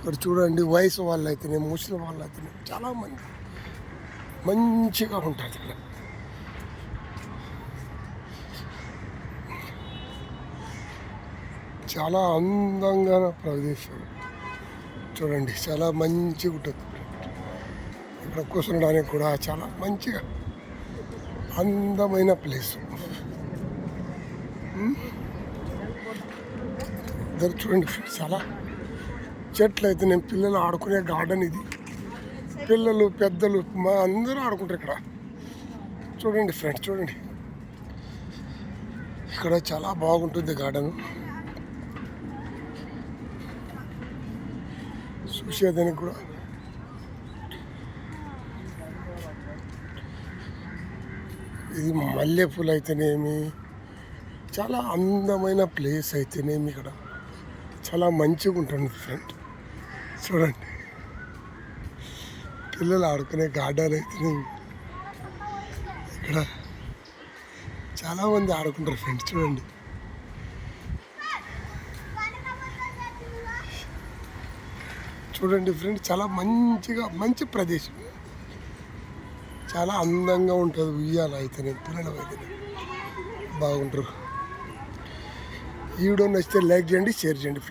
ఇక్కడ చూడండి, వయసు వాళ్ళు అయితేనే, ముసలి వాళ్ళు అయితేనే చాలామంది మంచిగా ఉంటుంది ఇక్కడ. చాలా అందంగా ప్రదేశం చూడండి, చాలా మంచిగా ఉంటుంది. ఇక్కడ కూర్చునడానికి కూడా చాలా మంచిగా అందమైన ప్లేస్. ఇద్దరు చూడండి, చాలా చెట్లు అయితే, నేను పిల్లలు ఆడుకునే గార్డెన్ ఇది. పిల్లలు పెద్దలు మా అందరూ ఆడుకుంటారు ఇక్కడ. చూడండి ఫ్రెండ్స్, చూడండి ఇక్కడ చాలా బాగుంటుంది గార్డెన్. చూసేదానికి కూడా ఇది మల్లెపూలు అయితేనేమి, చాలా అందమైన ప్లేస్ అయితేనేమి, ఇక్కడ చాలా మంచిగా ఉంటుంది ఫ్రెండ్. చూడండి, పిల్లలు ఆడుకునే గార్డెన్ అయితేనేమి ఇక్కడ చాలామంది ఆడుకుంటారు ఫ్రెండ్స్. చూడండి, చూడండి ఫ్రెండ్స్, చాలా మంచిగా మంచి ప్రదేశం, చాలా అందంగా ఉంటుంది. ఉయ్యాల అయితేనే, పిల్లలు అయితేనే బాగుంటారు. ఈ వీడియో నచ్చితే లైక్ చేయండి, షేర్ చేయండి ఫ్రెండ్స్.